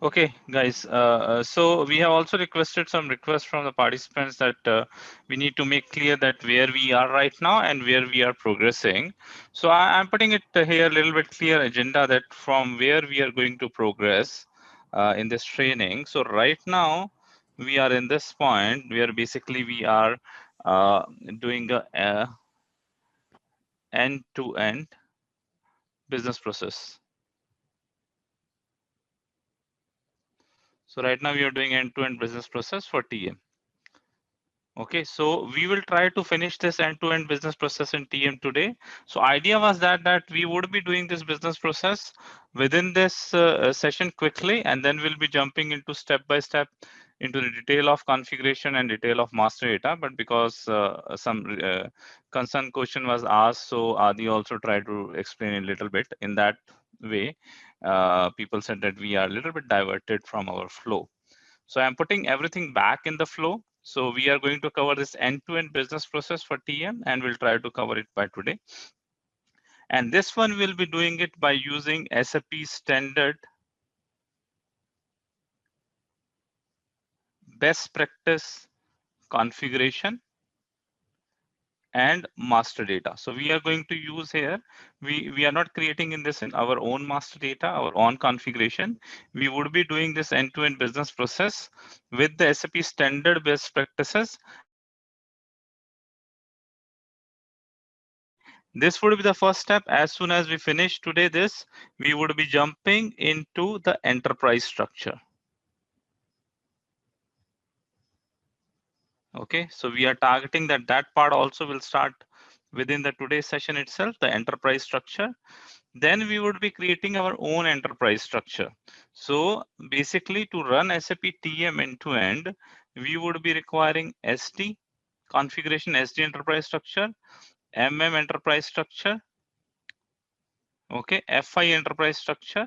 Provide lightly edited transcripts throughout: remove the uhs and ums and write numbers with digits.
Okay, guys. So we have also requested some requests from the participants that we need to make clear that where we are right now and where we are progressing. So I'm putting it here a little bit clear agenda that from where we are going to progress in this training. So right now we are in this point where basically we are uh, doing a end-to-end business process. So right now we are doing end-to-end business process for TM. Okay, so we will try to finish this end-to-end business process in TM today. So idea was that we would be doing this business process within this session quickly, and then we'll be jumping into step by step into the detail of configuration and detail of master data. But because some concern question was asked, so Adi also tried to explain a little bit in that way. People said that we are a little bit diverted from our flow. So I'm putting everything back in the flow. So we are going to cover this end-to-end business process for TM, and we'll try to cover it by today. And this one we'll be doing it by using SAP standard best practice configuration and master data. So we are going to use here, we are not creating in this in our own master data, our own configuration. We would be doing this end-to-end business process with the SAP standard best practices. This would be the first step. As soon as we finish today this, we would be jumping into the enterprise structure. Okay, so we are targeting that part also will start within the today's session itself, the enterprise structure. Then we would be creating our own enterprise structure. So basically to run SAP TM end to end, we would be requiring SD configuration, SD enterprise structure, MM enterprise structure, okay, FI enterprise structure,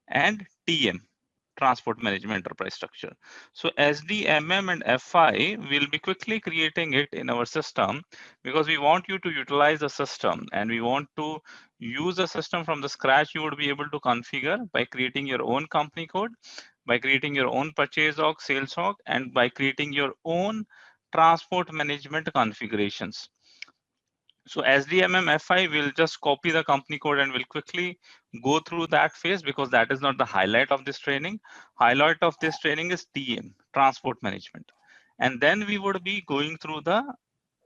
and TM, transport management enterprise structure. So SDMM and FI will be quickly creating it in our system because we want you to utilize the system and we want to use the system from the scratch. You would be able to configure by creating your own company code, by creating your own purchase org, sales org, and by creating your own transport management configurations. So SDMM FI will just copy the company code and will quickly go through that phase because that is not the highlight of this training. Highlight of this training is TM, transport management. And then we would be going through the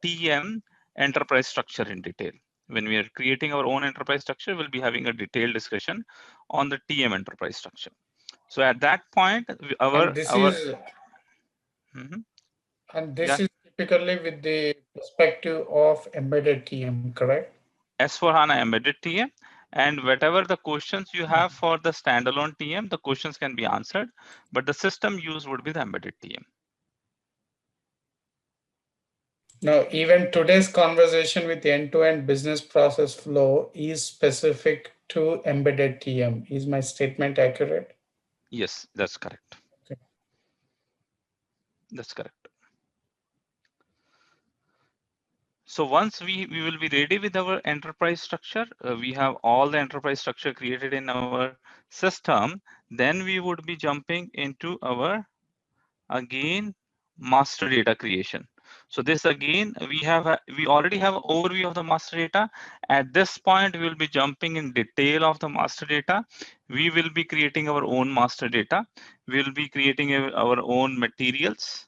TM enterprise structure in detail. When we are creating our own enterprise structure, we'll be having a detailed discussion on the TM enterprise structure. So at that point, And Mhm. this Yeah, is typically with the perspective of embedded TM, correct? S/4HANA embedded TM, and whatever the questions you have for the standalone TM, the questions can be answered, but the system used would be the embedded TM. Now, even today's conversation with end-to-end business process flow is specific to embedded TM. Is my statement accurate? Yes, that's correct. Okay. That's correct. So once we will be ready with our enterprise structure, we have all the enterprise structure created in our system, then we would be jumping into our again master data creation. So this again we already have an overview of the master data. At this point we will be jumping in detail of the master data. We will be creating our own master data. We will be creating our own materials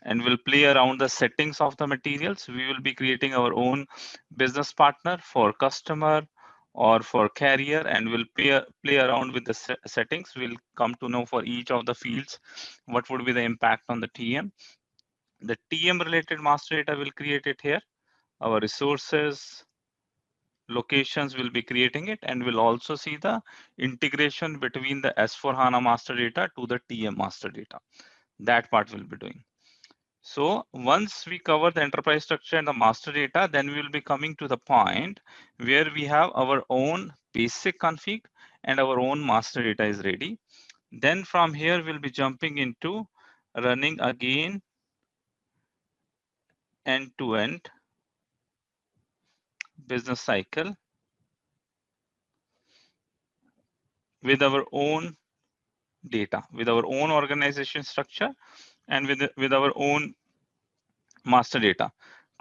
and we'll play around the settings of the materials. We will be creating our own business partner for customer or for carrier, and we'll play around with the settings. We'll come to know for each of the fields what would be the impact on the TM. The TM related master data will create it here. Our resources, locations will be creating it, and we'll also see the integration between the S4HANA master data to the TM master data. That part we'll be doing. So once we cover the enterprise structure and the master data, then we will be coming to the point where we have our own basic config and our own master data is ready. Then from here, we'll be jumping into running again end-to-end business cycle with our own data with our own organization structure and with our own master data.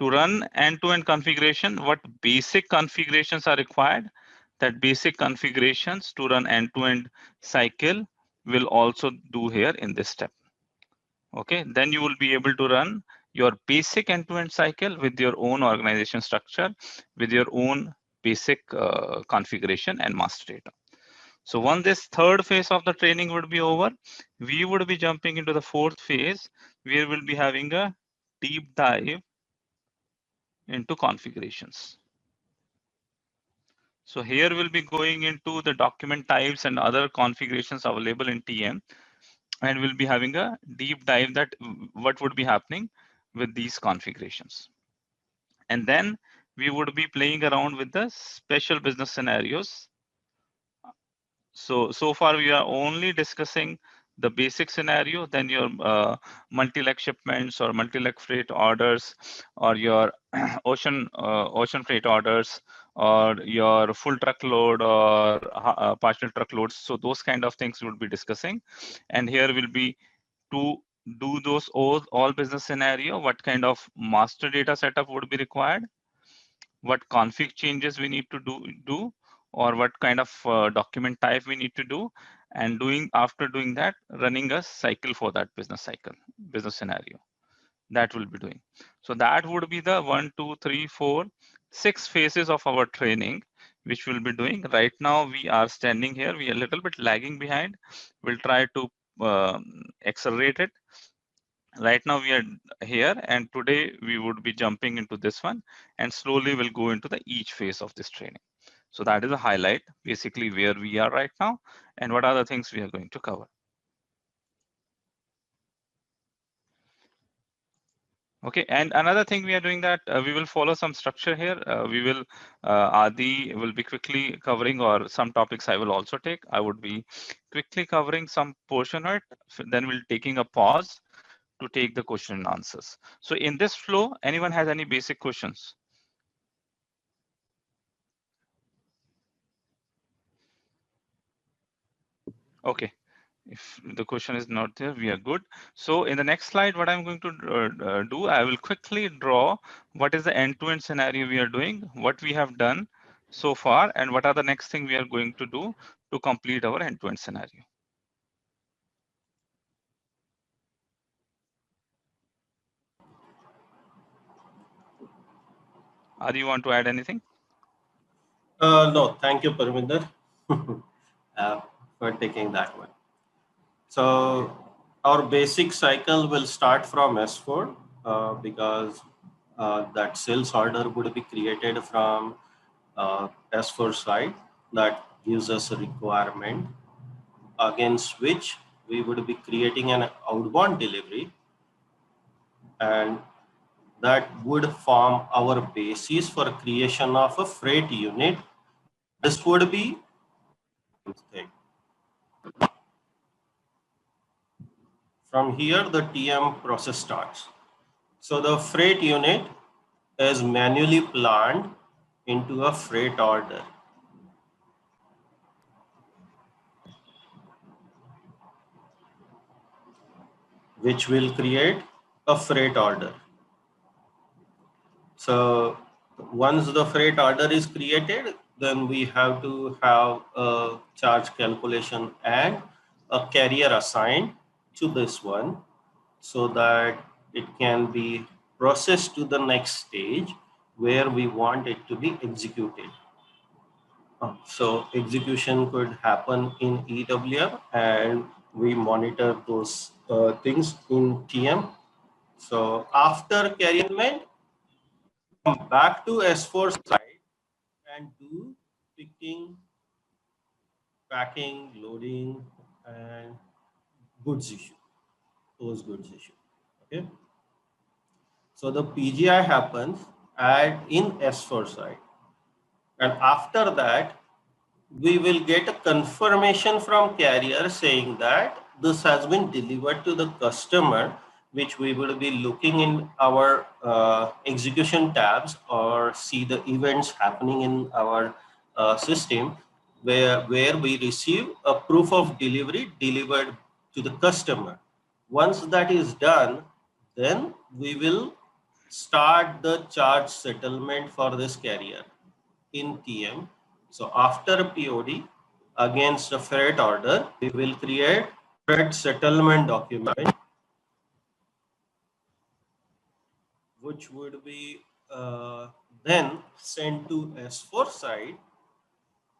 To run end-to-end configuration, what basic configurations are required? That basic configurations to run end-to-end cycle will also do here in this step. Okay, then you will be able to run your basic end-to-end cycle with your own organization structure, with your own basic configuration and master data. So once this third phase of the training would be over, we would be jumping into the fourth phase, where we'll be having a deep dive into configurations. So here we'll be going into the document types and other configurations available in TM, and we'll be having a deep dive that what would be happening with these configurations. And then we would be playing around with the special business scenarios. So far we are only discussing the basic scenario, then your multi-leg shipments or multi-leg freight orders, or your ocean freight orders, or your full truckload or partial truckloads. So those kind of things we will be discussing. And here will be to do those all business scenario, what kind of master data setup would be required, what config changes we need to do, or what kind of document type we need to do, and after doing that, running a cycle for that business scenario that will be doing. So that would be the 1 2 3 4 6 phases of our training which we'll be doing. Right now we are standing here, we are a little bit lagging behind. We'll try to accelerate it. Right now we are here, and today we would be jumping into this one, and slowly we'll go into the each phase of this training. So that is a highlight, basically where we are right now and what are the things we are going to cover. Okay, and another thing we are doing that we will follow some structure here. Adi will be quickly covering, or some topics I will also take. I would be quickly covering some portion of it, then we'll taking a pause to take the question and answers. So in this flow, anyone has any basic questions? Okay, if the question is not there, we are good. So in the next slide, what I'm going to do, I will quickly draw what is the end-to-end scenario we are doing, what we have done so far, and what are the next thing we are going to do to complete our end-to-end scenario. Adi, you want to add anything? No, thank you, Parminder, for taking that one. So our basic cycle will start from S4 because that sales order would be created from S4 side that gives us a requirement, against which we would be creating an outbound delivery, and that would form our basis for creation of a freight unit. This would be thing. From here, the TM process starts. So the freight unit is manually planned into a freight order. Which will create a freight order. So once the freight order is created, then we have to have a charge calculation and a carrier assigned to this one, so that it can be processed to the next stage where we want it to be executed. So execution could happen in EWM, and we monitor those things in TM. So after carryment, we come back to S4 side and do picking, packing, loading, and goods issue, those goods issue. Okay. So the PGI happens in S4 side, and after that, we will get a confirmation from carrier saying that this has been delivered to the customer, which we will be looking in our execution tabs or see the events happening in our system. where we receive a proof of delivery delivered to the customer. Once that is done, then we will start the charge settlement for this carrier in TM. So after POD against a freight order, we will create freight settlement document, which would be then sent to S4 side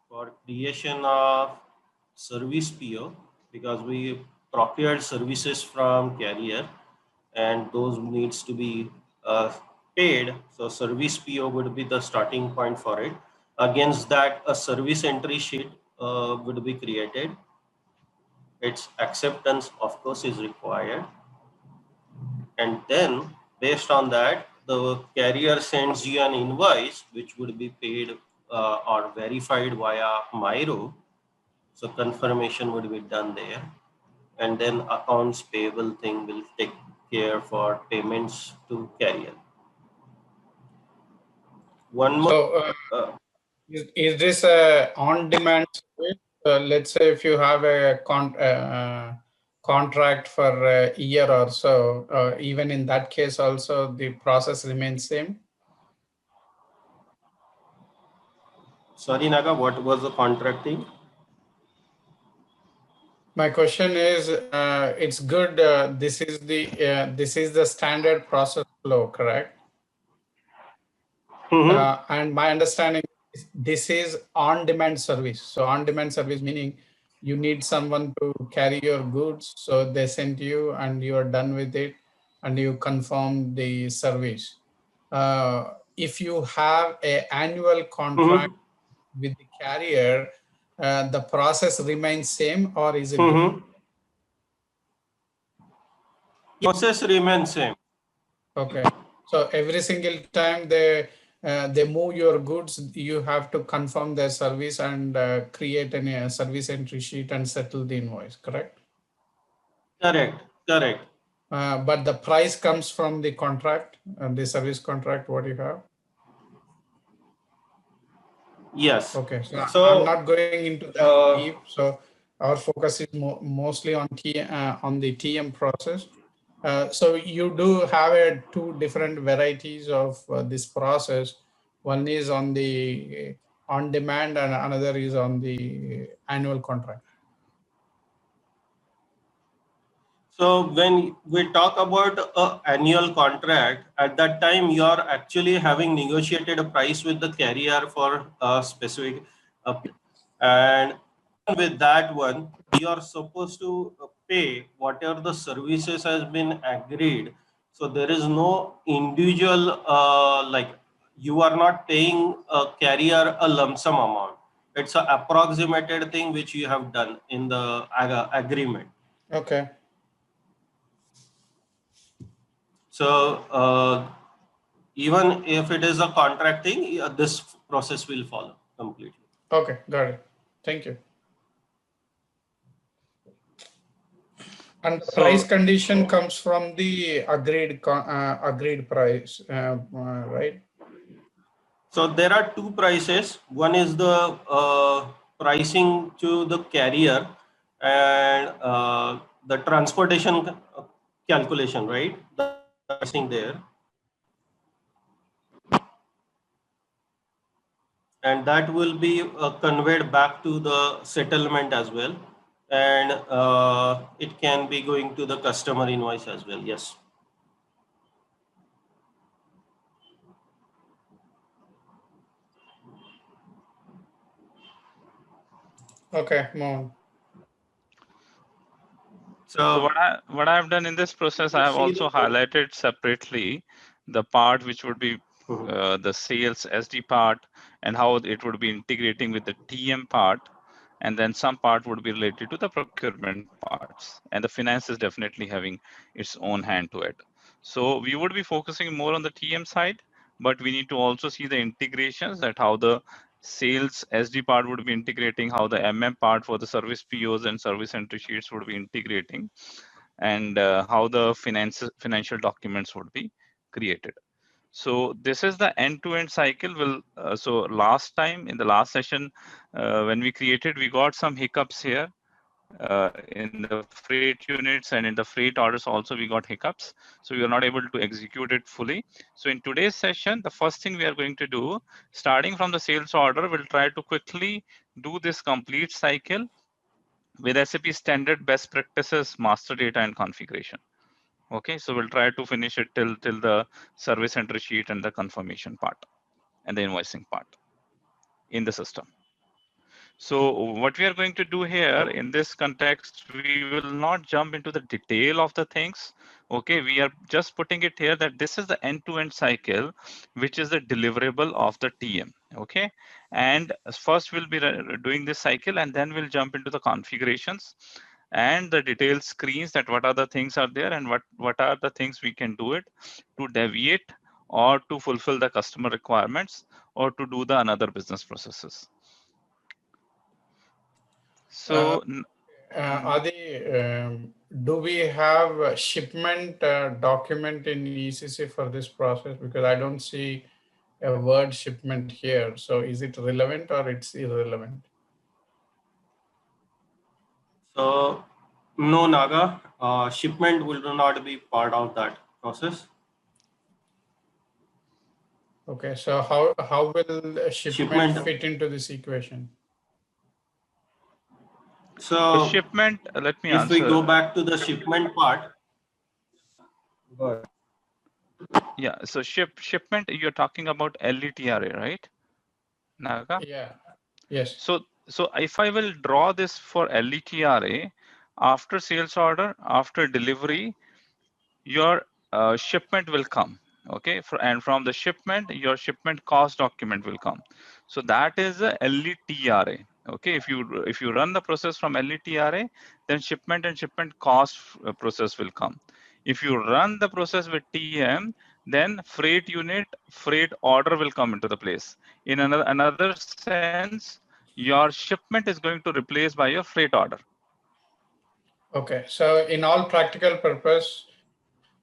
for creation of service PO, because we procured services from carrier and those needs to be paid. So service PO would be the starting point for it. Against that, a service entry sheet would be created. Its acceptance, of course, is required. And then based on that, the carrier sends you an invoice which would be paid or verified via Myro. So confirmation would be done there. And then accounts payable thing will take care for payments to carrier. One more. So is this a on-demand service? Let's say if you have a contract for a year or so, even in that case also the process remains same? Sorry, Naga, what was the contracting? My question is, it's good. This is the standard process flow, correct? And my understanding is this is on-demand service. So on-demand service meaning you need someone to carry your goods. So they send you and you are done with it and you confirm the service. If you have an annual contract with the carrier, the process remains same or is it different? Process remains same. Okay. So every single time they move your goods, you have to confirm their service and create a service entry sheet and settle the invoice, correct? Correct, correct. But the price comes from the contract, the service contract, what you have? Yes. Okay, so I'm So, not going into that deep. So our focus is mostly on the TM process. So you do have two different varieties of this process. One is on the on demand and another is on the annual contract. so when we talk about a annual contract, at that time you are actually having negotiated a price with the carrier for a specific and with that one, you are supposed to pay whatever the services has been agreed. So there is no individual like you are not paying a carrier a lump sum amount. It's an approximated thing which you have done in the agreement. Okay. So even if it is a contract thing, this process will follow completely. Okay, got it. Thank you. And the price condition comes from the agreed price, right? So there are two prices. One is the pricing to the carrier and the transportation calculation, right? The pricing there. And that will be conveyed back to the settlement as well. And it can be going to the customer invoice as well. Yes. Okay, Mohan. So what I've done in this process, I have also highlighted separately the part which would be the sales SD part and how it would be integrating with the TM part, and then some part would be related to the procurement parts, and the finance is definitely having its own hand to it. So we would be focusing more on the TM side, but we need to also see the integrations, that how the sales SD part would be integrating, how the MM part for the service POs and service entry sheets would be integrating, and how the financial documents would be created. So this is the end-to-end cycle. So last time in the last session, when we created, we got some hiccups here in the freight units, and in the freight orders also we got hiccups. So we were not able to execute it fully. So in today's session, the first thing we are going to do, starting from the sales order, we'll try to quickly do this complete cycle with SAP standard best practices, master data and configuration. Okay, so we'll try to finish it till the service center sheet and the confirmation part and the invoicing part in the system. So what we are going to do here in this context, we will not jump into the detail of the things. Okay, we are just putting it here that this is the end-to-end cycle, which is the deliverable of the TM. Okay, and first we'll be doing this cycle, and then we'll jump into the configurations and the detailed screens, that what are the things are there and what are the things we can do it to deviate or to fulfill the customer requirements or to do the another business processes. So, Adi, do we have a shipment document in ECC for this process? Because I don't see a word shipment here. So is it relevant or it's irrelevant? So no, Naga, shipment will not be part of that process. Okay, so how will a shipment fit into this equation? So shipment, let me if answer. we go back to the shipment part. Go ahead. Yeah, so shipment, you're talking about LETRA, right, Naga? Yeah, yes. So if I will draw this for LETRA, after sales order, after delivery, your shipment will come. Okay, and from the shipment, your shipment cost document will come. So that is a LETRA. Okay, if you run the process from LETRA, then shipment and shipment cost process will come. If you run the process with TM, then freight unit, freight order will come into the place. In another sense, your shipment is going to replace by your freight order. Okay, so in all practical purpose,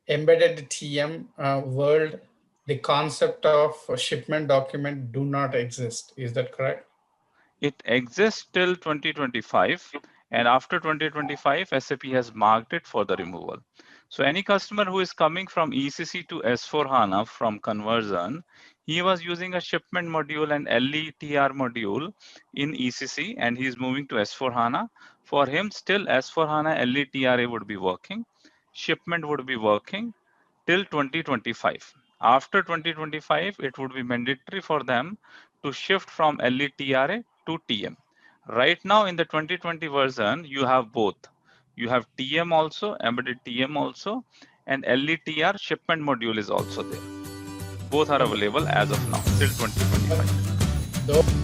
embedded TM world, the concept of shipment document do not exist. Is that correct? It exists till 2025, and after 2025, SAP has marked it for the removal. So any customer who is coming from ECC to S4HANA from conversion, he was using a shipment module and LETR module in ECC, and he is moving to S4HANA. For him, still S4HANA LETRA would be working, shipment would be working till 2025. After 2025, it would be mandatory for them to shift from LETRA to TM. Right now in the 2020 version, you have both. You have TM also, embedded TM also, and LETR shipment module is also there. Both are available as of now till 2025.